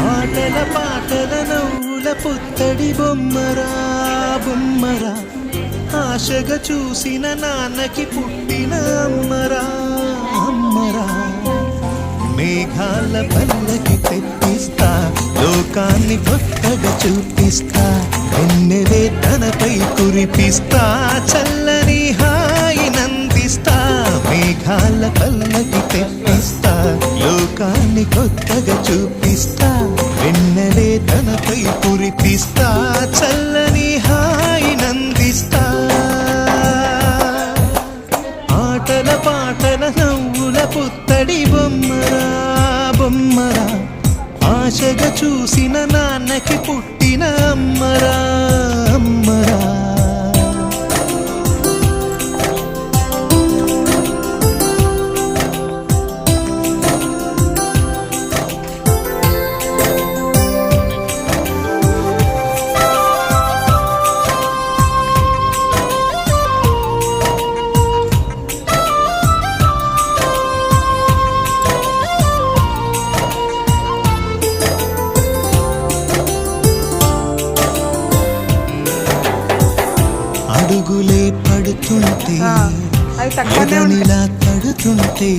ఆటల పాటల నవ్వుల పుత్తడి బొమ్మరా బొమ్మరా, ఆశగా చూసిన నాన్నకి పుట్టిన అమ్మరా అమ్మరా. మేఘాల పల్లకి తెప్పిస్తా, లోకాన్ని కొత్తగా చూపిస్తా, వెన్నెలే తనపై కురిపిస్తా, చల్లని హాయినందిస్తా. మేఘాల పల్లకి తెప్పిస్తా, లోకాన్ని కొత్తగా చూపిస్తా, వెన్నెలే తనపై కురిపిస్తా, చల్లని హాయినందిస్తా. ఆటల పాటల నవ్వుల పుత్తడి బొమ్మరా బొమ్మరా, ఆశగా చూసిన నాన్నకి పుట్టిన అమ్మరా అమ్మరా. అడుగులే పడుతుంటే, ఎదనిలా తడుతుంటే,